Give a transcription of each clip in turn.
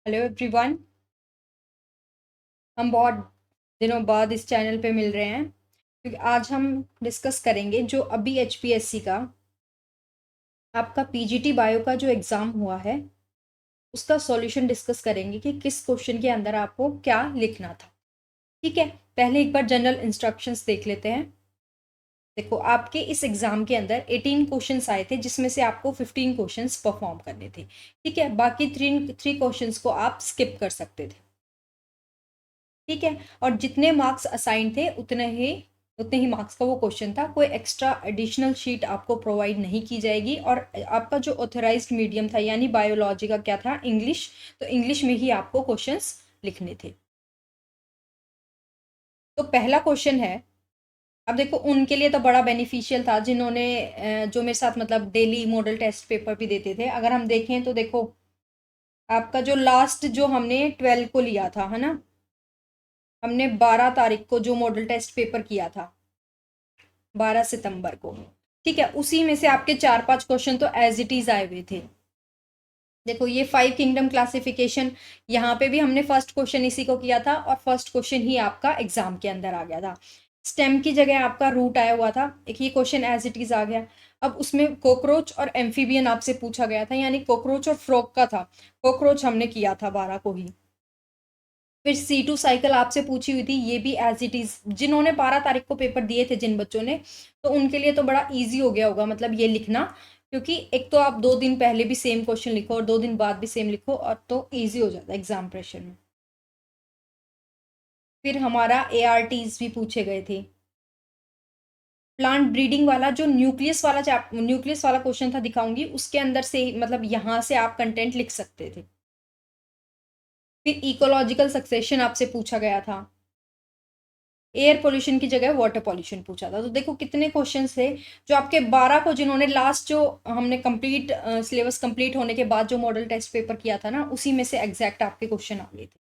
Hello everyone. हम बहुत दिनों बाद इस चैनल पे मिल रहे हैं क्योंकि आज हम डिस्कस करेंगे जो अभी एचपीएससी का आपका पीजीटी बायो का जो एग्ज़ाम हुआ है उसका सॉल्यूशन डिस्कस करेंगे कि किस क्वेश्चन के अंदर आपको क्या लिखना था। ठीक है, पहले एक बार जनरल इंस्ट्रक्शंस देख लेते हैं। देखो, आपके इस एग्ज़ाम के अंदर 18 क्वेश्चंस आए थे जिसमें से आपको 15 क्वेश्चंस परफॉर्म करने थे। ठीक है, बाकी थ्री थ्री क्वेश्चंस को आप स्किप कर सकते थे। ठीक है, और जितने मार्क्स असाइन थे उतने ही मार्क्स का वो क्वेश्चन था। कोई एक्स्ट्रा एडिशनल शीट आपको प्रोवाइड नहीं की जाएगी। और आपका जो ऑथराइज्ड मीडियम था यानी बायोलॉजी का क्या था, इंग्लिश, तो इंग्लिश में ही आपको क्वेश्चंस लिखने थे। तो पहला क्वेश्चन है, अब देखो उनके लिए तो बड़ा बेनिफिशियल था जिन्होंने जो मेरे साथ मतलब डेली मॉडल टेस्ट पेपर भी देते थे। अगर हम देखें तो देखो, आपका जो लास्ट जो हमने 12 को लिया था, है ना, हमने 12 तारीख को जो मॉडल टेस्ट पेपर किया था, 12 सितंबर को। ठीक है, उसी में से आपके 4-5 क्वेश्चन तो एज इट इज आए हुए थे। देखो, ये 5 किंगडम क्लासिफिकेशन, यहाँ पे भी हमने फर्स्ट क्वेश्चन इसी को किया था और फर्स्ट क्वेश्चन ही आपका एग्जाम के अंदर आ गया था। स्टेम की जगह आपका रूट आया हुआ था, एक ये क्वेश्चन एज इट इज आ गया। अब उसमें कॉकरोच और एम्फीबियन आपसे पूछा गया था, यानी कॉकरोच और फ्रॉग का था। कॉकरोच हमने किया था 12 को ही। फिर C2 साइकिल आपसे पूछी हुई थी, ये भी एज इट इज। जिन्होंने 12 तारीख को पेपर दिए थे जिन बच्चों ने, तो उनके लिए तो बड़ा इजी हो गया होगा मतलब ये लिखना, क्योंकि एक तो आप 2 दिन पहले भी सेम क्वेश्चन लिखो और 2 दिन बाद भी सेम लिखो, और तो इजी हो जाता है एग्जाम प्रेशर में। फिर हमारा ARTs भी पूछे गए थे। प्लांट ब्रीडिंग वाला जो न्यूक्लियस वाला क्वेश्चन था, दिखाऊंगी उसके अंदर से मतलब यहाँ से आप कंटेंट लिख सकते थे। फिर इकोलॉजिकल सक्सेशन आपसे पूछा गया था। एयर पोल्यूशन की जगह वाटर पोल्यूशन पूछा था। तो देखो कितने क्वेश्चंस थे जो आपके 12 को, जिन्होंने लास्ट जो हमने कंप्लीट सिलेबस कंप्लीट होने के बाद जो मॉडल टेस्ट पेपर किया था ना, उसी में से एग्जैक्ट आपके क्वेश्चन आ गए थे।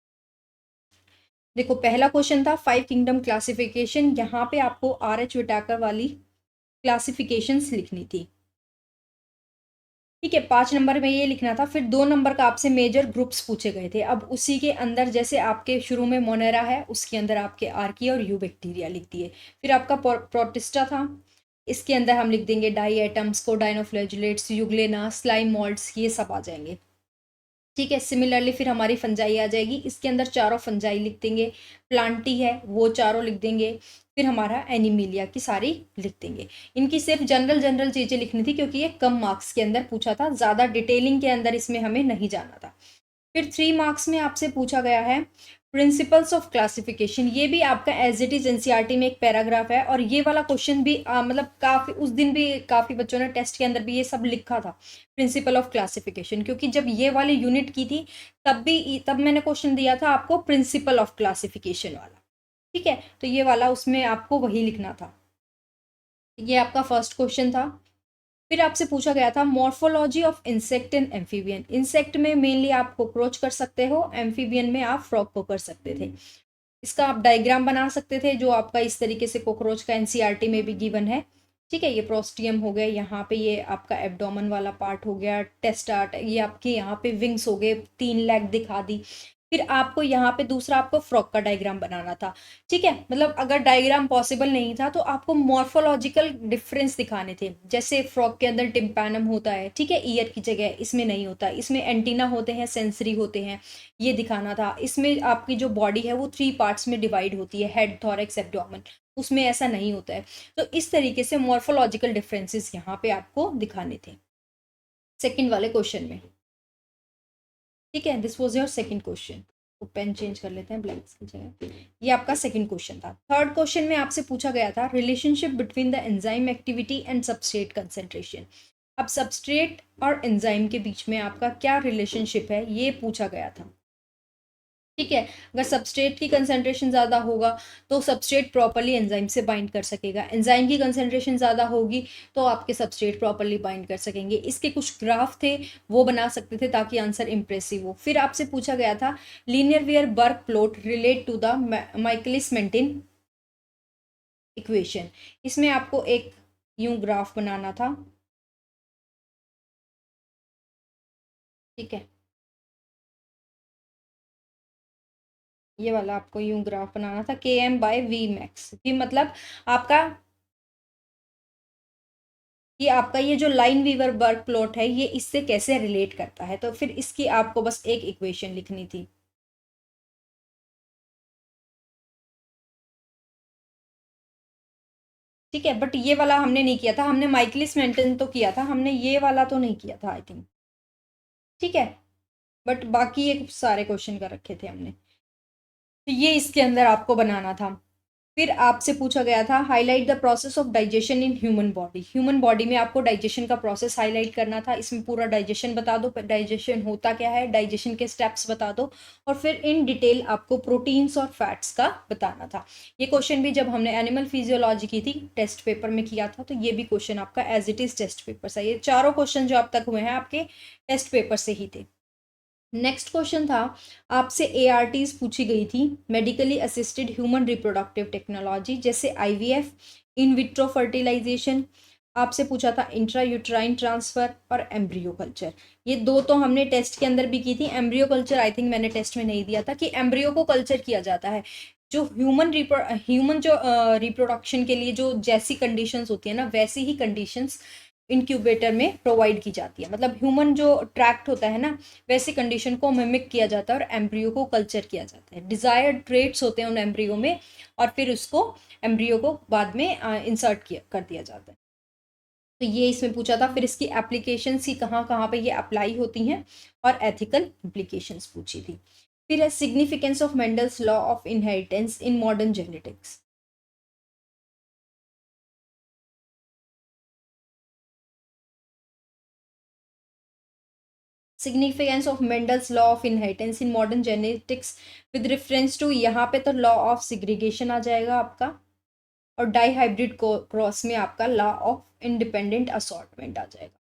देखो, पहला क्वेश्चन था 5 किंगडम क्लासिफिकेशन। यहाँ पे आपको RH विटाकर वाली क्लासिफिकेशंस लिखनी थी। ठीक है, 5 नंबर में ये लिखना था। फिर 2 नंबर का आपसे मेजर ग्रुप्स पूछे गए थे। अब उसी के अंदर जैसे आपके शुरू में मोनेरा है, उसके अंदर आपके आर्की और यू बैक्टीरिया लिख दिए। फिर आपका प्रोटिस्टा था, इसके अंदर हम लिख देंगे डाई एटम्स को, डाइनोफ्लैजुलेट्स, यूग्लेना, स्लाइम मोल्ड्स, ये सब आ जाएंगे। ठीक है, सिमिलरली फिर हमारी फंजाई आ जाएगी, इसके अंदर चारों फंजाई लिख देंगे। प्लांटी है वो चारों लिख देंगे। फिर हमारा एनिमिलिया की सारी लिख देंगे। इनकी सिर्फ जनरल जनरल चीज़ें लिखनी थी क्योंकि ये कम मार्क्स के अंदर पूछा था, ज़्यादा डिटेलिंग के अंदर इसमें हमें नहीं जाना था। फिर 3 मार्क्स में आपसे पूछा गया है प्रिंसिपल्स ऑफ क्लासिफिकेशन। ये भी आपका एज इट इज एनसीईआरटी में एक पैराग्राफ है, और ये वाला क्वेश्चन भी मतलब काफ़ी उस दिन भी काफ़ी बच्चों ने टेस्ट के अंदर भी ये सब लिखा था, प्रिंसिपल ऑफ क्लासिफिकेशन। क्योंकि जब ये वाली यूनिट की थी तब मैंने क्वेश्चन दिया था आपको प्रिंसिपल ऑफ क्लासिफिकेशन वाला। ठीक है, तो ये वाला उसमें आपको वही लिखना था। ये आपका फर्स्ट क्वेश्चन था। फिर आपसे पूछा गया था morphology of insect and amphibian. Insect में मेनली आप कॉकरोच कर सकते हो, एम्फीबियन में आप फ्रॉग को कर सकते थे। इसका आप डायग्राम बना सकते थे जो आपका इस तरीके से कॉकरोच का एनसीईआरटी में भी गिवन है। ठीक है, ये प्रोस्टियम हो गया, यहाँ पे ये आपका एब्डोमन वाला पार्ट हो गया, टेस्टार्ट, ये आपके यहाँ पे विंग्स हो गए, 3 लेग दिखा दी। फिर आपको यहाँ पे दूसरा आपको फ्रॉग का डायग्राम बनाना था। ठीक है, मतलब अगर डायग्राम पॉसिबल नहीं था तो आपको मॉर्फोलॉजिकल डिफरेंस दिखाने थे। जैसे फ्रॉग के अंदर टिम्पैनम होता है, ठीक है, ईयर की जगह, इसमें नहीं होता। इसमें एंटीना होते हैं, सेंसरी होते हैं, ये दिखाना था। इसमें आपकी जो बॉडी है वो 3 पार्ट्स में डिवाइड होती है, हेड, थॉरैक्स, एब्डोमेन। उसमें ऐसा नहीं होता है। तो इस तरीके से मॉर्फोलॉजिकल डिफरेंसेस यहाँ पे आपको दिखाने थे सेकंड वाले क्वेश्चन में। ठीक है, this was your second question. तो पेन चेंज कर लेते हैं ब्लैंक्स की जगह। ये आपका सेकंड क्वेश्चन था। थर्ड क्वेश्चन में आपसे पूछा गया था relationship between the enzyme activity and substrate concentration. अब सबस्ट्रेट और एंजाइम के बीच में आपका क्या रिलेशनशिप है, ये पूछा गया था। ठीक है, अगर सबस्ट्रेट की कंसंट्रेशन ज़्यादा होगा तो सबस्ट्रेट प्रॉपरली एंजाइम से बाइंड कर सकेगा, एंजाइम की कंसंट्रेशन ज़्यादा होगी तो आपके सबस्ट्रेट प्रॉपरली बाइंड कर सकेंगे। इसके कुछ ग्राफ थे, वो बना सकते थे ताकि आंसर इंप्रेसिव हो। फिर आपसे पूछा गया था Lineweaver Burk plot relate to the Michaelis Menten equation. इसमें आपको एक यूं ग्राफ बनाना था। ठीक है, ये वाला आपको यूं ग्राफ बनाना था, Km/V max, कि मतलब आपका कि आपका ये जो लाइन वीवर बर्क प्लॉट है ये इससे कैसे रिलेट करता है, तो फिर इसकी आपको बस एक इक्वेशन लिखनी थी। ठीक है, बट ये वाला हमने नहीं किया था, हमने माइकलिस मेंटेन तो किया था, हमने ये वाला तो नहीं किया था आई थिंक। ठीक है, बट बाकी ये सारे क्वेश्चन कर रखे थे हमने, तो ये इसके अंदर आपको बनाना था। फिर आपसे पूछा गया था highlight the process of digestion in human body. Human body में आपको डाइजेशन का प्रोसेस हाईलाइट करना था, इसमें पूरा डाइजेशन बता दो, डाइजेशन होता क्या है, डाइजेशन के स्टेप्स बता दो, और फिर इन डिटेल आपको प्रोटीन्स और फैट्स का बताना था। ये क्वेश्चन भी जब हमने एनिमल फिजियोलॉजी की थी टेस्ट पेपर में किया था, तो ये भी क्वेश्चन आपका as it is test paper से, ये चारों क्वेश्चन जो अब तक हुए हैं आपके टेस्ट पेपर से ही थे। नेक्स्ट क्वेश्चन था आपसे एआरटीज पूछी गई थी, medically assisted human reproductive technology, जैसे आईवीएफ, इन विट्रो फर्टिलाइजेशन। आपसे पूछा था इंट्रा यूट्राइन ट्रांसफर और एम्ब्रियो कल्चर। ये दो तो हमने टेस्ट के अंदर भी की थी, एम्ब्रियो कल्चर आई थिंक मैंने टेस्ट में नहीं दिया था, कि एम्ब्रियो को कल्चर किया जाता है। जो ह्यूमन जो रिप्रोडक्शन के लिए जो जैसी कंडीशंस होती है ना, वैसी ही कंडीशंस इनक्यूबेटर में प्रोवाइड की जाती है। मतलब ह्यूमन जो ट्रैक्ट होता है ना, वैसी कंडीशन को मिमिक किया जाता है और एम्ब्रियो को कल्चर किया जाता है। डिजायर्ड ट्रेट्स होते हैं उन एम्ब्रियो में, और फिर उसको एम्ब्रियो को बाद में इंसर्ट किया कर दिया जाता है। तो ये इसमें पूछा था। फिर इसकी एप्लीकेशंस ही कहाँ कहाँ पे ये अप्लाई होती हैं, और एथिकल इम्प्लीकेशंस पूछी थी। फिर है significance of Mendel's law of inheritance in modern genetics. Significance of Mendel's law of inheritance in modern genetics with reference to, यहाँ पे तो लॉ ऑफ सिग्रीगेशन आ जाएगा आपका, और डाई हाइब्रिड क्रॉस में आपका लॉ ऑफ इंडिपेंडेंट असॉर्टमेंट आ जाएगा।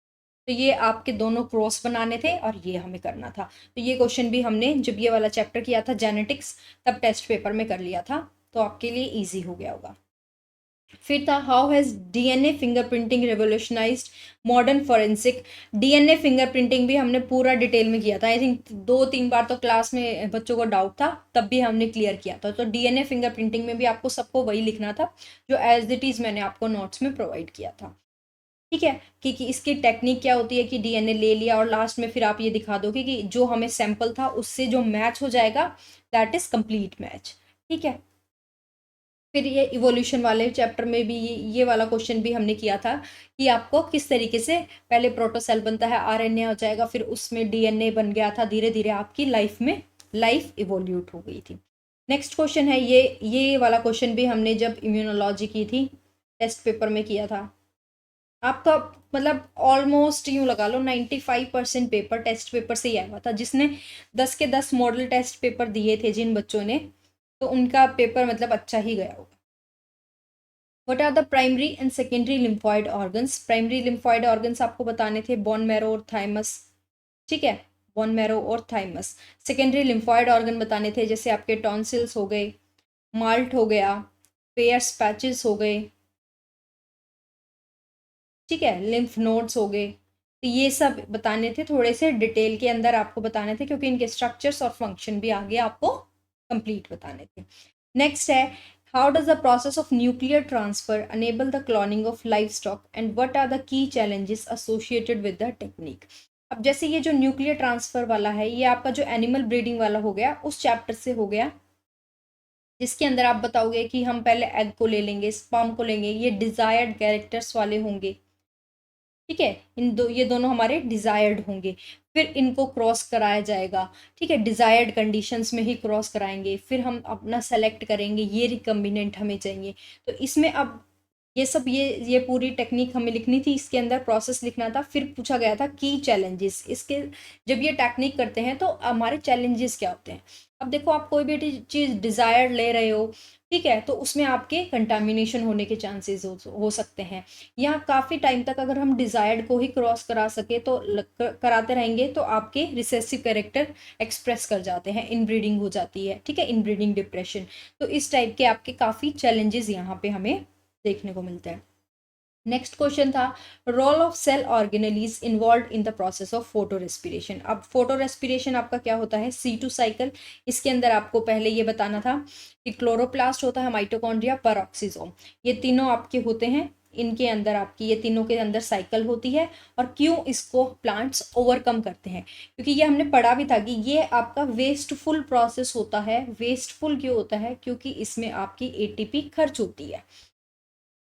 तो ये आपके दोनों क्रॉस बनाने थे और ये हमें करना था। तो ये क्वेश्चन भी हमने जब ये वाला चैप्टर किया था जेनेटिक्स, तब टेस्ट पेपर में कर लिया था, तो आपके लिए ईजी हो गया होगा। फिर था how has DNA fingerprinting revolutionised modern forensic. DNA fingerprinting भी हमने पूरा डिटेल में किया था, आई थिंक 2-3 बार तो क्लास में बच्चों को डाउट था, तब भी हमने क्लियर किया था। तो डीएनए फिंगरप्रिंटिंग में भी आपको सबको वही लिखना था जो एज इट इज़ मैंने आपको नोट्स में प्रोवाइड किया था। ठीक है, कि इसकी टेक्निक क्या होती है, कि डीएनए ले लिया और लास्ट में फिर आप ये दिखा दोगे कि जो हमें सैंपल था उससे जो मैच हो जाएगा, दैट इज कंप्लीट मैच। ठीक है, फिर ये इवोल्यूशन वाले चैप्टर में भी ये वाला क्वेश्चन भी हमने किया था, कि आपको किस तरीके से पहले प्रोटोसेल बनता है, आरएनए हो जाएगा, फिर उसमें डीएनए बन गया था, धीरे धीरे आपकी लाइफ में लाइफ इवोल्यूट हो गई थी। नेक्स्ट क्वेश्चन है ये वाला क्वेश्चन भी हमने जब इम्यूनोलॉजी की थी टेस्ट पेपर में किया था आपका। मतलब ऑलमोस्ट यूं लगा लो 95% पेपर टेस्ट पेपर से ही आया हुआ था, जिसने 10 के 10 मॉडल टेस्ट पेपर दिए थे जिन बच्चों ने, तो उनका पेपर मतलब अच्छा ही गया होगा। What are the primary and secondary lymphoid organs. Primary lymphoid organs आपको बताने थे बोन मैरो और थाइमस। ठीक है, बोन मैरो और थाइमस। सेकेंडरी लिम्फॉइड ऑर्गन बताने थे, जैसे आपके टॉन्सिल्स हो गए, माल्ट हो गया, पेयर्स पैचेस हो गए, ठीक है, लिम्फ नोड्स हो गए। तो ये सब बताने थे, थोड़े से डिटेल के अंदर आपको बताने थे, क्योंकि इनके स्ट्रक्चर्स और फंक्शन भी आगे आपको कंप्लीट बताने थे। नेक्स्ट है how does the process of nuclear transfer enable the cloning of livestock and what are the key challenges associated with the technique. अब जैसे ये जो न्यूक्लियर ट्रांसफर वाला है, ये आपका जो एनिमल ब्रीडिंग वाला हो गया उस चैप्टर से हो गया, जिसके अंदर आप बताओगे कि हम पहले एग को ले लेंगे, स्पर्म को लेंगे, ये डिजायर्ड कैरेक्टर्स वाले होंगे। ठीक है, ये दोनों हमारे डिजायर्ड होंगे, फिर इनको क्रॉस कराया जाएगा। ठीक है, डिजायर्ड कंडीशंस में ही क्रॉस कराएंगे, फिर हम अपना सेलेक्ट करेंगे ये रिकम्बिनेंट हमें चाहिए। तो इसमें अब ये सब ये पूरी टेक्निक हमें लिखनी थी, इसके अंदर प्रोसेस लिखना था। फिर पूछा गया था की चैलेंजेस इसके, जब ये टेक्निक करते हैं तो हमारे चैलेंजेस क्या होते हैं। अब देखो, आप कोई भी चीज़ डिज़ायर ले रहे हो, ठीक है, तो उसमें आपके कंटामिनेशन होने के चांसेस हो सकते हैं, या काफ़ी टाइम तक अगर हम डिज़ायर्ड को ही क्रॉस करा सके तो कराते रहेंगे तो आपके रिसेसिव कैरेक्टर एक्सप्रेस कर जाते हैं, इनब्रीडिंग हो जाती है। ठीक है, इनब्रीडिंग डिप्रेशन। तो इस टाइप के आपके काफ़ी चैलेंजेस यहाँ पे हमें देखने को मिलते हैं। नेक्स्ट क्वेश्चन था role of cell organelles involve in the process of photorespiration. अब फोटो रेस्पिरेशन आपका क्या होता है, C2 साइकिल। इसके अंदर आपको पहले ये बताना था कि क्लोरोप्लास्ट होता है, माइटोकॉन्ड्रिया, पेरोक्सिसोम, ये तीनों आपके होते हैं। इनके अंदर आपकी ये तीनों के अंदर साइकिल होती है। और क्यों इसको प्लांट्स ओवरकम करते हैं, क्योंकि ये हमने पढ़ा भी था कि ये आपका वेस्टफुल प्रोसेस होता है। वेस्टफुल क्यों होता है, क्योंकि इसमें आपकी ATP खर्च होती है।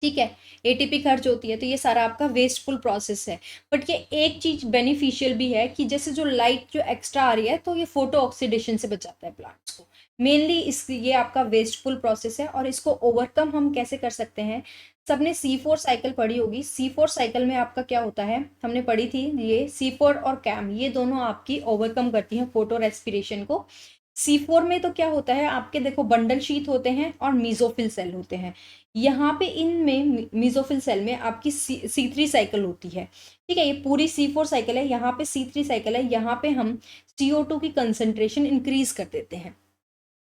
ठीक है, ATP खर्च होती है, तो ये सारा आपका वेस्टफुल प्रोसेस है। बट ये एक चीज बेनिफिशियल भी है कि जैसे जो लाइट जो एक्स्ट्रा आ रही है तो ये फोटो ऑक्सीडेशन से बचाता है प्लांट्स को। मेनली इस ये आपका वेस्टफुल प्रोसेस है। और इसको ओवरकम हम कैसे कर सकते हैं, सबने C4 साइकिल पढ़ी होगी। C4 साइकिल में आपका क्या होता है, हमने पढ़ी थी, ये C4 और कैम ये दोनों आपकी ओवरकम करती हैं फोटो रेस्पिरेशन को। C4 में तो क्या होता है आपके, देखो बंडल शीथ होते हैं और मीजोफिल सेल होते हैं। यहाँ पे इनमें मीजोफिल सेल में आपकी C3 साइकिल होती है। ठीक है, ये पूरी C4 साइकिल है, यहाँ पे C3 साइकिल है। यहाँ पे हम CO2 की कंसंट्रेशन इंक्रीज कर देते हैं।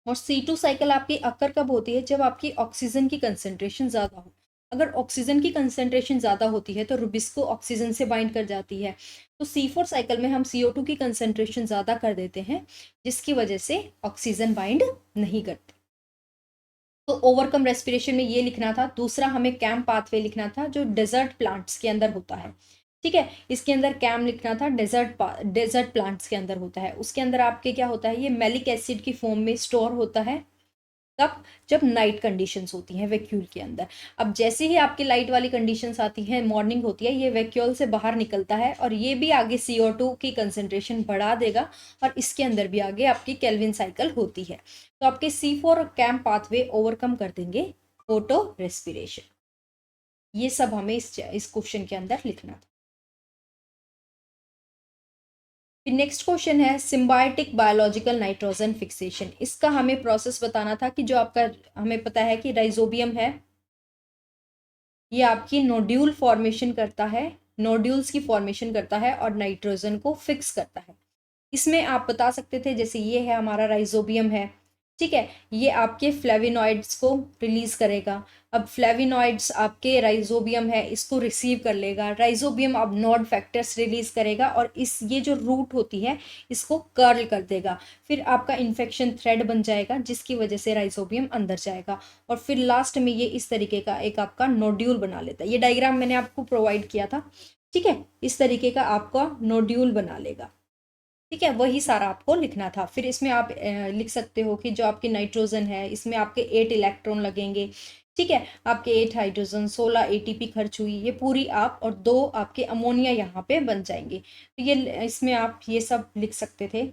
और C2 साइकिल आपकी अक्कर कब होती है, जब आपकी ऑक्सीजन की कंसंट्रेशन ज़्यादा हो। अगर ऑक्सीजन की कंसंट्रेशन ज़्यादा होती है तो रुबिस्को ऑक्सीजन से बाइंड कर जाती है। तो C4 साइकिल में हम CO2 की कंसंट्रेशन ज़्यादा कर देते हैं, जिसकी वजह से ऑक्सीजन बाइंड नहीं करती। तो ओवरकम रेस्पिरेशन में ये लिखना था। दूसरा हमें कैम पाथवे लिखना था, जो डेजर्ट प्लांट्स के अंदर होता है। ठीक है, इसके अंदर कैम लिखना था, डेजर्ट प्लांट्स के अंदर होता है। उसके अंदर आपके क्या होता है, ये मेलिक एसिड की फॉर्म में स्टोर होता है। तब जब नाइट कंडीशंस होती हैं वैक्यूल के अंदर। अब जैसे ही आपकी लाइट वाली कंडीशंस आती हैं, मॉर्निंग होती है, ये वैक्यूल से बाहर निकलता है और ये भी आगे CO2 की कंसंट्रेशन बढ़ा देगा। और इसके अंदर भी आगे आपकी केल्विन साइकिल होती है। तो आपके C4 और कैम पाथवे ओवरकम कर देंगे फोटो रेस्पिरेशन। ये सब हमें इस क्वेश्चन के अंदर लिखना था। फिर नेक्स्ट क्वेश्चन है सिम्बायोटिक बायोलॉजिकल नाइट्रोजन फिक्सेशन। इसका हमें प्रोसेस बताना था कि जो आपका, हमें पता है कि राइजोबियम है, ये आपकी नोड्यूल फॉर्मेशन करता है, नोड्यूल्स की फॉर्मेशन करता है और नाइट्रोजन को फिक्स करता है। इसमें आप बता सकते थे, जैसे ये है हमारा राइजोबियम है। ठीक है, ये आपके फ्लेविनॉइड्स को रिलीज करेगा। अब फ्लेविनॉइड्स आपके राइजोबियम है, इसको रिसीव कर लेगा। राइजोबियम अब नोड फैक्टर्स रिलीज करेगा और इस ये जो रूट होती है इसको कर्ल कर देगा। फिर आपका इन्फेक्शन थ्रेड बन जाएगा, जिसकी वजह से राइजोबियम अंदर जाएगा। और फिर लास्ट में ये इस तरीके का एक आपका नोड्यूल बना लेता है। ये डायग्राम मैंने आपको प्रोवाइड किया था। ठीक है, इस तरीके का आपका नोड्यूल बना लेगा। ठीक है, वही सारा आपको लिखना था। फिर इसमें आप लिख सकते हो कि जो आपकी नाइट्रोजन है, इसमें आपके 8 इलेक्ट्रॉन लगेंगे। ठीक है, आपके 8 हाइड्रोजन, 16 ATP खर्च हुई, ये पूरी आप, और 2 आपके अमोनिया यहाँ पे बन जाएंगे। तो ये इसमें आप ये सब लिख सकते थे।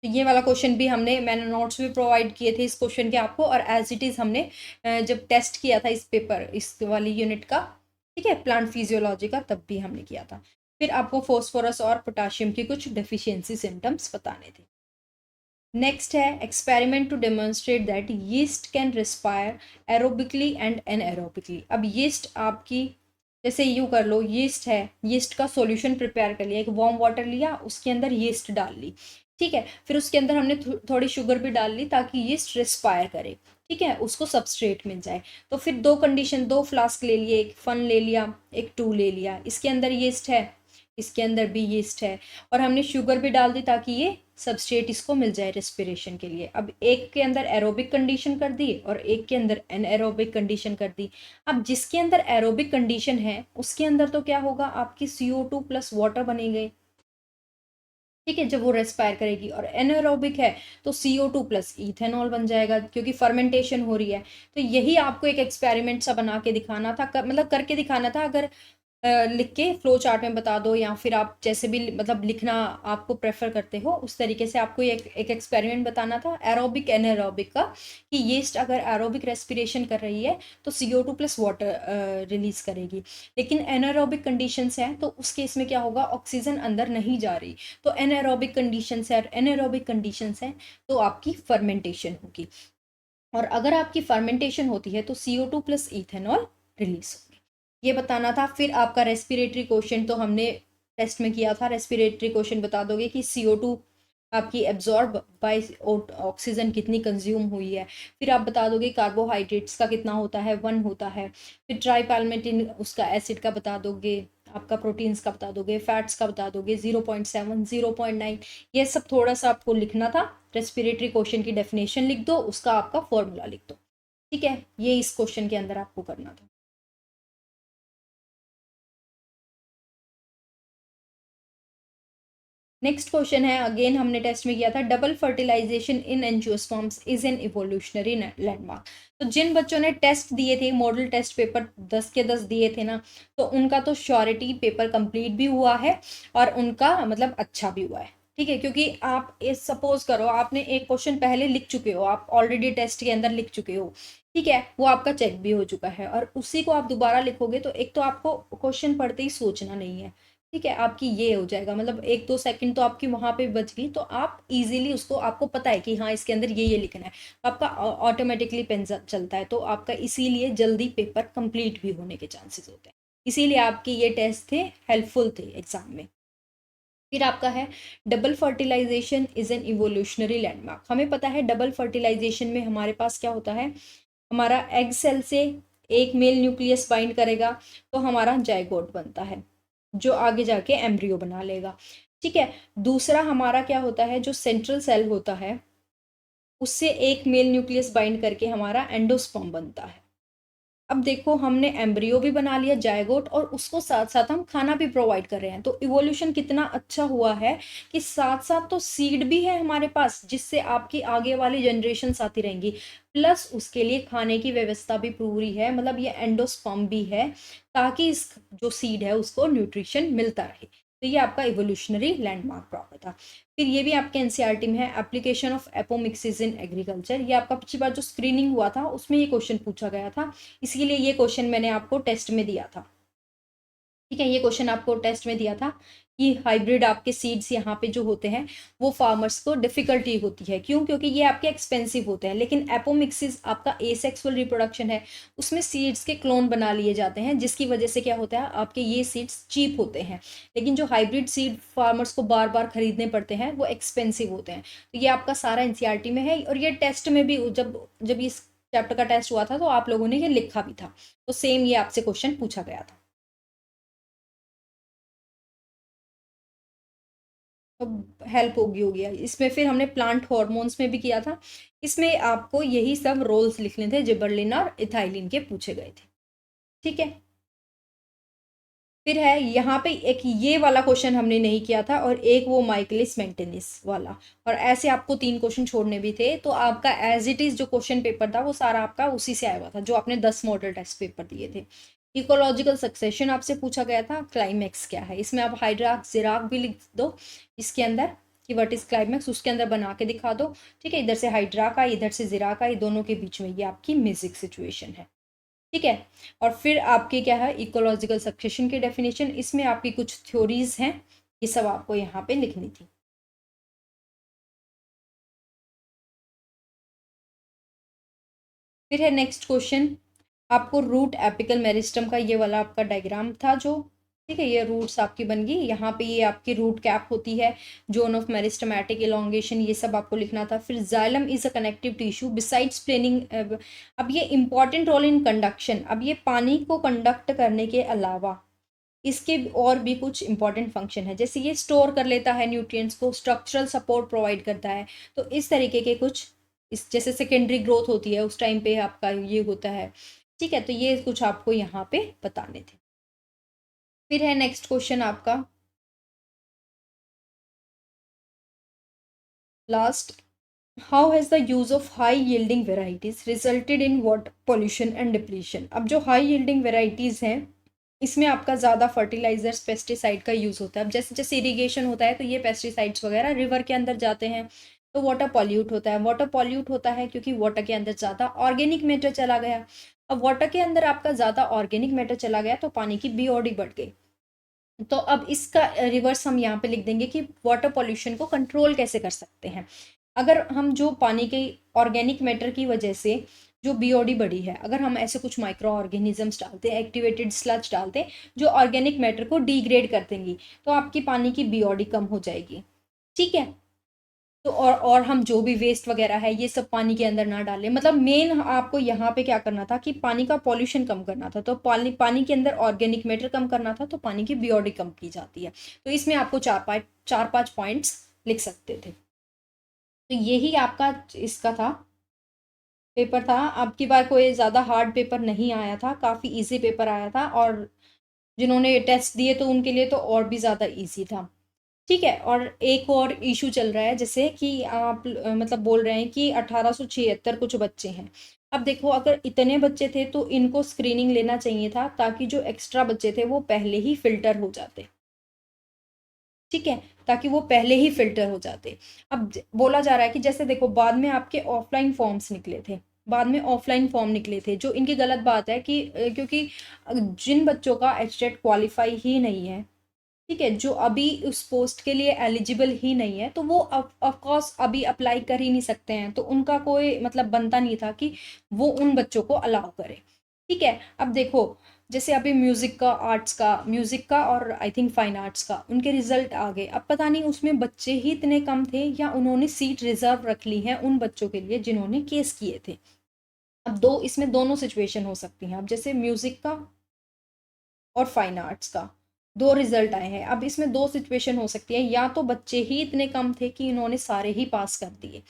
तो ये वाला क्वेश्चन भी मैंने नोट्स भी प्रोवाइड किए थे इस क्वेश्चन के आपको, और एज इट इज़ हमने जब टेस्ट किया था इस पेपर, इस वाली यूनिट का, ठीक है, प्लांट फिजियोलॉजी का, तब भी हमने किया था। फिर आपको फास्फोरस और पोटाशियम की कुछ डेफिशिएंसी सिम्टम्स बताने थे। नेक्स्ट है experiment to demonstrate that yeast can respire aerobically and anaerobically. अब यीस्ट आपकी, जैसे यूँ कर लो, यीस्ट है, यीस्ट का सॉल्यूशन प्रिपेयर कर लिया, एक वार्म वाटर लिया, उसके अंदर यीस्ट डाल ली। ठीक है, फिर उसके अंदर हमने थोड़ी शुगर भी डाल ली ताकि यीस्ट रिस्पायर करे। ठीक है, उसको सबस्ट्रेट मिल जाए। तो फिर दो कंडीशन, 2 फ्लास्क ले लिए, एक फन ले लिया, एक टू ले लिया। इसके अंदर यीस्ट है, इसके अंदर भी यीस्ट है, और हमने शुगर भी डाल दी ताकि ये सबस्ट्रेट इसको मिल जाए रेस्पिरेशन के लिए। अब एक के अंदर एरोबिक कंडीशन कर दी और एक के अंदर एनएरोबिक कंडीशन कर दी। अब जिसके अंदर एरोबिक कंडीशन है उसके अंदर तो क्या होगा, आपकी CO2 प्लस वाटर बनेंगे। ठीक है, जब वो रेस्पायर करेगी। और एनारोबिक है तो CO2 प्लस इथेनॉल बन जाएगा, क्योंकि फर्मेंटेशन हो रही है। तो यही आपको एक एक्सपेरिमेंट सा बना के दिखाना था, मतलब करके दिखाना था। अगर लिख के फ्लो चार्ट में बता दो, या फिर आप जैसे भी मतलब लिखना आपको प्रेफर करते हो उस तरीके से आपको एक एक्सपेरिमेंट बताना था एरोबिक एनारोबिक का, कि यीस्ट अगर एरोबिक रेस्पिरेशन कर रही है तो CO2 प्लस वाटर रिलीज करेगी। लेकिन एनारोबिक कंडीशंस हैं तो उस केस में क्या होगा, ऑक्सीजन अंदर नहीं जा रही। तो एनारोबिक कंडीशंस है और एनारोबिक कंडीशंस हैं तो आपकी फर्मेंटेशन होगी। और अगर आपकी फर्मेंटेशन होती है तो CO2 प्लस इथेनॉल रिलीज होगी। ये बताना था। फिर आपका रेस्पिरेटरी क्वेश्चन तो हमने टेस्ट में किया था। रेस्पिरेटरी क्वेश्चन बता दोगे कि CO2 आपकी एब्जॉर्ब बाय ऑक्सीजन कितनी कंज्यूम हुई है। फिर आप बता दोगे कार्बोहाइड्रेट्स का कितना होता है, 1 होता है। फिर ट्राईपैल्मेटिन उसका एसिड का बता दोगे, आपका प्रोटीन्स का बता दोगे, फैट्स का बता दोगे, 0.7, 0.9, ये सब थोड़ा सा आपको लिखना था। रेस्पिरेटरी क्वेश्चन की डेफिनेशन लिख दो, उसका आपका फॉर्मूला लिख दो। ठीक है, ये इस क्वेश्चन के अंदर आपको करना था। नेक्स्ट क्वेश्चन है, अगेन हमने टेस्ट में किया था, double fertilization in angiosperms is an evolutionary landmark. तो जिन बच्चों ने टेस्ट दिए थे, मॉडल टेस्ट पेपर 10 के 10 दिए थे ना, तो उनका तो श्योरिटी पेपर कंप्लीट भी हुआ है और उनका मतलब अच्छा भी हुआ है। ठीक है, क्योंकि आप सपोज करो आपने एक क्वेश्चन पहले लिख चुके हो, आप ऑलरेडी टेस्ट के अंदर लिख चुके हो, ठीक है, वो आपका चेक भी हो चुका है, और उसी को आप दोबारा लिखोगे तो एक तो आपको क्वेश्चन पढ़ते ही सोचना नहीं है। ठीक है, आपकी ये हो जाएगा, मतलब 1-2 सेकंड तो आपकी वहां पे बच गई, तो आप इजीली उसको, आपको पता है कि हाँ इसके अंदर ये लिखना है, तो आपका ऑटोमेटिकली पेन चलता है, तो आपका इसीलिए जल्दी पेपर कंप्लीट भी होने के चांसेस होते हैं। इसीलिए आपके ये टेस्ट थे, हेल्पफुल थे एग्जाम में। फिर आपका है, double fertilization is an evolutionary landmark. हमें पता है डबल फर्टिलाइजेशन में हमारे पास क्या होता है, हमारा एग सेल से एक मेल न्यूक्लियस बाइंड करेगा तो हमारा जाइगोट बनता है, जो आगे जाके एम्ब्रियो बना लेगा। ठीक है, दूसरा हमारा क्या होता है, जो सेंट्रल सेल होता है उससे एक मेल न्यूक्लियस बाइंड करके हमारा एंडोस्पर्म बनता है। अब देखो, हमने एम्ब्रियो भी बना लिया, जायगोट, और उसको साथ साथ हम खाना भी प्रोवाइड कर रहे हैं, तो इवोल्यूशन कितना अच्छा हुआ है कि साथ साथ तो सीड भी है हमारे पास जिससे आपकी आगे वाली जनरेशन आती रहेंगी, प्लस उसके लिए खाने की व्यवस्था भी पूरी है, मतलब ये एंडोस्पर्म भी है, ताकि इस जो सीड है उसको न्यूट्रिशन मिलता रहे। तो ये आपका इवोल्यूशनरी लैंडमार्क प्रॉपर था। फिर ये भी आपके एनसीईआरटी में है, application of apomixis in agriculture. ये आपका पिछली बार जो स्क्रीनिंग हुआ था उसमें ये क्वेश्चन पूछा गया था, इसीलिए ये क्वेश्चन मैंने आपको टेस्ट में दिया था। ठीक है, ये क्वेश्चन आपको टेस्ट में दिया था कि हाइब्रिड आपके सीड्स यहाँ पे जो होते हैं वो फार्मर्स को डिफिकल्टी होती है, क्यों, क्योंकि ये आपके एक्सपेंसिव होते हैं। लेकिन एपोमिक्सिस आपका एसेक्सुअल रिप्रोडक्शन है, उसमें सीड्स के क्लोन बना लिए जाते हैं, जिसकी वजह से क्या होता है, आपके ये सीड्स चीप होते हैं। लेकिन जो हाइब्रिड सीड फार्मर्स को बार बार खरीदने पड़ते हैं वो एक्सपेंसिव होते हैं। तो ये आपका सारा एनसीईआरटी में है, और ये टेस्ट में भी जब जब इस चैप्टर का टेस्ट हुआ था तो आप लोगों ने ये लिखा भी था, तो सेम ये आपसे क्वेश्चन पूछा गया था। तो हेल्प होगी इसमें। फिर हमने प्लांट हॉर्मोन्स में भी किया था, इसमें आपको यही सब रोल्स लिखने थे, जिबरलिन और इथाइलिन के पूछे गए थे। ठीक है, फिर है यहाँ पे एक ये वाला क्वेश्चन हमने नहीं किया था, और एक वो माइकलिस मेंटेनिस वाला, और ऐसे आपको 3 क्वेश्चन छोड़ने भी थे, तो आपका एज इट इज जो क्वेश्चन पेपर था वो सारा आपका उसी से आया हुआ था जो आपने 10 मॉडल टेस्ट पेपर दिए थे। इकोलॉजिकल सक्सेशन आपसे पूछा गया था, क्लाइमैक्स क्या है, इसमें आप हाइड्राक जिराक भी लिख दो इसके अंदर कि व्हाट इज क्लाइमैक्स, उसके अंदर बना के दिखा दो। ठीक है, इधर से हाइड्राक आई, इधर से जिराक आई, दोनों के बीच में ये आपकी म्यूजिक सिचुएशन है। ठीक है, और फिर आपके क्या है, इकोलॉजिकल सक्सेशन की डेफिनेशन, इसमें आपकी कुछ थ्योरीज हैं, ये सब आपको यहाँ पे लिखनी थी। फिर है नेक्स्ट क्वेश्चन, आपको रूट एपिकल मेरिस्टम का ये वाला आपका डायग्राम था जो, ठीक है, ये रूट्स आपकी बन गई, यहाँ पे ये आपकी रूट कैप होती है, जोन ऑफ मेरिस्टमैटिक इलोंगेशन, ये सब आपको लिखना था। फिर xylem is a connective tissue besides planning, अब ये इंपॉर्टेंट रोल इन कंडक्शन, अब ये पानी को कंडक्ट करने के अलावा इसके और भी कुछ इंपॉर्टेंट फंक्शन है, जैसे ये स्टोर कर लेता है न्यूट्रिएंट्स को, स्ट्रक्चरल सपोर्ट प्रोवाइड करता है, तो इस तरीके के कुछ, इस जैसे सेकेंडरी ग्रोथ होती है उस टाइम पे आपका ये होता है। ठीक है, तो ये कुछ आपको यहाँ पे बताने थे। फिर है नेक्स्ट क्वेश्चन आपका last, how has the use of high yielding varieties resulted in water pollution and depletion. अब जो हाई यील्डिंग वेराइटीज़ हैं इसमें आपका ज़्यादा फर्टिलाइजर्स पेस्टिसाइड का यूज़ होता है। अब जैसे जैसे इरिगेशन होता है तो ये पेस्टिसाइड्स वगैरह रिवर के अंदर जाते हैं, तो वाटर पॉल्यूट होता है। वाटर पॉल्यूट होता है क्योंकि वाटर के अंदर ज़्यादा ऑर्गेनिक मैटर चला गया। अब वाटर के अंदर आपका ज़्यादा ऑर्गेनिक मैटर चला गया तो पानी की बीओडी बढ़ गई। तो अब इसका रिवर्स हम यहाँ पे लिख देंगे कि वाटर पॉल्यूशन को कंट्रोल कैसे कर सकते हैं। अगर हम जो पानी के ऑर्गेनिक मैटर की वजह से जो बीओडी बढ़ी है, अगर हम ऐसे कुछ माइक्रो ऑर्गेनिजम्स डालते हैं, एक्टिवेटेड स्लज डालते हैं जो ऑर्गेनिक मैटर को डिग्रेड कर देंगी, तो आपकी पानी की बीओडी कम हो जाएगी। ठीक है, तो और हम जो भी वेस्ट वगैरह है ये सब पानी के अंदर ना डालें। मतलब मेन आपको यहाँ पे क्या करना था कि पानी का पॉल्यूशन कम करना था। तो पानी पानी के अंदर ऑर्गेनिक मैटर कम करना था, तो पानी की बीओडी कम की जाती है। तो इसमें आपको चार पाँच पॉइंट्स लिख सकते थे। तो यही आपका इसका था, पेपर था। अब की बार कोई ज़्यादा हार्ड पेपर नहीं आया था, काफ़ी इजी पेपर आया था, और जिन्होंने टेस्ट दिए तो उनके लिए तो और भी ज़्यादा इजी था। ठीक है। और एक और इशू चल रहा है, जैसे कि आप मतलब बोल रहे हैं कि 1876 कुछ बच्चे हैं। अब देखो, अगर इतने बच्चे थे तो इनको स्क्रीनिंग लेना चाहिए था, ताकि जो एक्स्ट्रा बच्चे थे वो पहले ही फिल्टर हो जाते। ठीक है, ताकि वो पहले ही फिल्टर हो जाते। अब बोला जा रहा है कि जैसे देखो, बाद में आपके ऑफलाइन फॉर्म्स निकले थे, बाद में ऑफलाइन फॉर्म निकले थे, जो इनकी गलत बात है कि क्योंकि जिन बच्चों का एचटेट क्वालिफाई ही नहीं है, ठीक है, जो अभी उस पोस्ट के लिए एलिजिबल ही नहीं है, तो वो ऑफ कोर्स अभी अप्लाई कर ही नहीं सकते हैं। तो उनका कोई मतलब बनता नहीं था कि वो उन बच्चों को अलाउ करे। ठीक है। अब देखो, जैसे अभी म्यूजिक का और आई थिंक फाइन आर्ट्स का उनके रिजल्ट आ गए। अब पता नहीं उसमें बच्चे ही इतने कम थे या उन्होंने सीट रिजर्व रख ली है उन बच्चों के लिए जिन्होंने केस किए थे। अब इसमें दोनों सिचुएशन हो सकती हैं। अब जैसे म्यूजिक का और फाइन आर्ट्स का दो रिजल्ट आए हैं। अब इसमें दो सिचुएशन हो सकती है, या तो बच्चे ही इतने कम थे कि इन्होंने सारे ही पास कर दिए,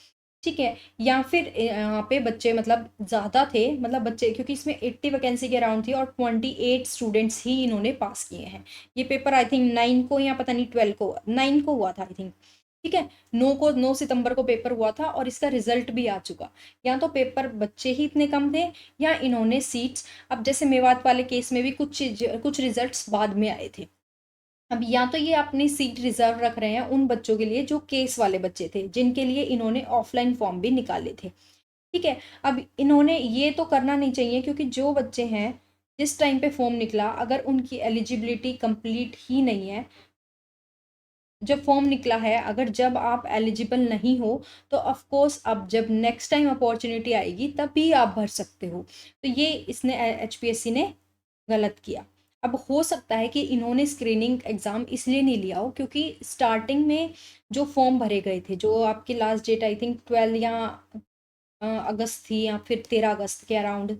ठीक है, या फिर यहाँ पे बच्चे मतलब ज़्यादा थे, मतलब बच्चे, क्योंकि इसमें 80 वैकेंसी के अराउंड थी और 28 स्टूडेंट्स ही इन्होंने पास किए हैं। ये पेपर आई थिंक 9 को या पता नहीं 12 को, 9 को हुआ था आई थिंक। ठीक है, 9 सितंबर को पेपर हुआ था और इसका रिजल्ट भी आ चुका। या तो पेपर बच्चे ही इतने कम थे, या इन्होंने सीट्स, अब जैसे मेवात वाले केस में भी कुछ रिजल्ट्स बाद में आए थे। अब या तो ये अपनी सीट रिजर्व रख रहे हैं उन बच्चों के लिए जो केस वाले बच्चे थे, जिनके लिए इन्होंने ऑफलाइन फॉर्म भी निकाले थे। ठीक है। अब इन्होंने ये तो करना नहीं चाहिए, क्योंकि जो बच्चे हैं, जिस टाइम पे फॉर्म निकला, अगर उनकी एलिजिबिलिटी कंप्लीट ही नहीं है, जब फॉर्म निकला है, अगर जब आप एलिजिबल नहीं हो, तो ऑफ कोर्स अब जब नेक्स्ट टाइम अपॉर्चुनिटी आएगी तब भी आप भर सकते हो। तो ये इसने एचपीएससी ने गलत किया। अब हो सकता है कि इन्होंने स्क्रीनिंग एग्ज़ाम इसलिए नहीं लिया हो क्योंकि स्टार्टिंग में जो फॉर्म भरे गए थे, जो आपकी लास्ट डेट आई थिंक 12 या अगस्त थी, या फिर 13 अगस्त के अराउंड,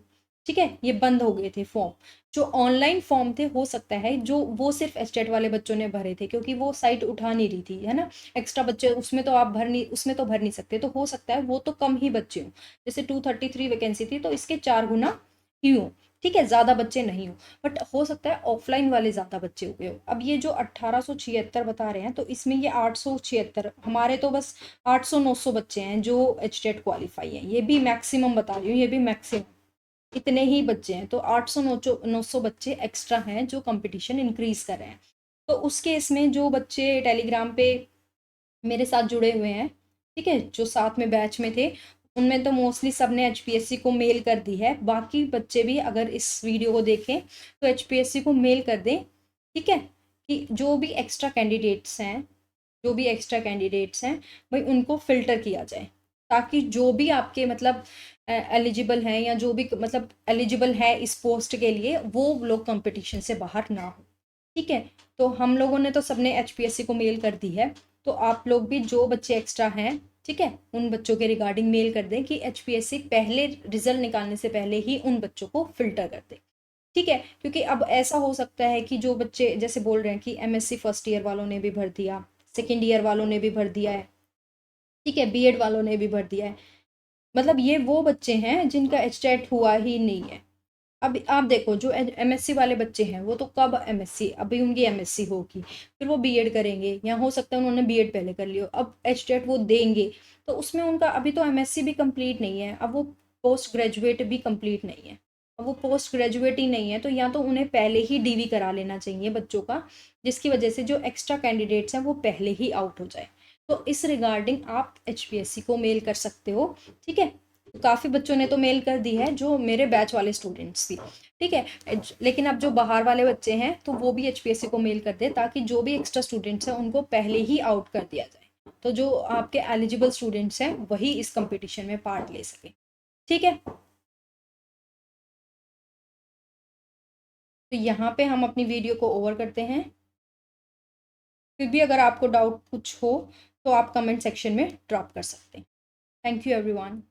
ठीक है, ये बंद हो गए थे फॉर्म। जो ऑनलाइन फॉर्म थे, हो सकता है जो वो सिर्फ एस्टेट वाले बच्चों ने भरे थे, क्योंकि वो साइट उठा नहीं रही थी, है ना। एक्स्ट्रा बच्चे उसमें तो आप भर नहीं सकते, तो हो सकता है वो तो कम ही बच्चे हों। जैसे 233 वैकेंसी थी, तो इसके 4 गुना ही हो। ठीक है, ज़्यादा बच्चे नहीं हो, बट हो सकता है ऑफलाइन वाले ज़्यादा बच्चे हो गए हो। अब ये जो 1876 बता रहे हैं, तो इसमें ये 876, हमारे तो बस 800-900 बच्चे हैं जो एचटेट क्वालिफाई हैं। ये भी मैक्सिमम बता रही हूँ, ये भी मैक्सिमम इतने ही बच्चे हैं। तो 800-900 बच्चे एक्स्ट्रा हैं जो कंपटीशन इंक्रीज कर रहे हैं। तो उस केस में जो बच्चे टेलीग्राम पे मेरे साथ जुड़े हुए हैं, ठीक है, जो साथ में बैच में थे, उनमें तो मोस्टली सब ने एचपीएससी को मेल कर दी है। बाकी बच्चे भी अगर इस वीडियो को देखें तो एचपीएससी को मेल कर दें। ठीक है, कि जो भी एक्स्ट्रा कैंडिडेट्स हैं भाई, उनको फ़िल्टर किया जाए, ताकि जो भी आपके मतलब एलिजिबल हैं, या जो भी मतलब एलिजिबल है इस पोस्ट के लिए, वो लोग कंपटीशन से बाहर ना हो। ठीक है। तो हम लोगों ने तो सबने एचपीएससी को मेल कर दी है। तो आप लोग भी जो बच्चे एक्स्ट्रा हैं, ठीक है, उन बच्चों के रिगार्डिंग मेल कर दें कि एचपीएससी पहले रिजल्ट निकालने से पहले ही उन बच्चों को फ़िल्टर कर दे। ठीक है, क्योंकि अब ऐसा हो सकता है कि जो बच्चे जैसे बोल रहे हैं कि एमएससी फर्स्ट ईयर वालों ने भी भर दिया, सेकंड ईयर वालों ने भी भर दिया है, ठीक है, बीएड वालों ने भी भर दिया है, मतलब ये वो बच्चे हैं जिनका एचटेट हुआ ही नहीं है। अब आप देखो, जो एमएससी वाले बच्चे हैं वो तो कब एमएससी, अभी उनकी एमएससी होगी, फिर वो बीएड करेंगे, या हो सकता है उन्होंने बीएड पहले कर लियो, अब एचटेट वो देंगे, तो उसमें उनका अभी तो एमएससी भी कंप्लीट नहीं है, अब वो पोस्ट ग्रेजुएट भी कंप्लीट नहीं है। अब वो पोस्ट ग्रेजुएट ही नहीं है, तो या तो उन्हें पहले ही डीवी करा लेना चाहिए बच्चों का, जिसकी वजह से जो एक्स्ट्रा कैंडिडेट्स हैं वो पहले ही आउट हो जाए। तो इस रिगार्डिंग आप एचपीएससी को मेल कर सकते हो। ठीक है, काफ़ी बच्चों ने तो मेल कर दी है, जो मेरे बैच वाले स्टूडेंट्स थी। ठीक है, लेकिन अब जो बाहर वाले बच्चे हैं तो वो भी एचपीएससी को मेल कर दे, ताकि जो भी एक्स्ट्रा स्टूडेंट्स हैं उनको पहले ही आउट कर दिया जाए, तो जो आपके एलिजिबल स्टूडेंट्स हैं वही इस कंपटीशन में पार्ट ले सके। ठीक है, तो यहाँ पे हम अपनी वीडियो को ओवर करते हैं। फिर भी अगर आपको डाउट कुछ हो तो आप कमेंट सेक्शन में ड्रॉप कर सकते हैं। Thank you everyone.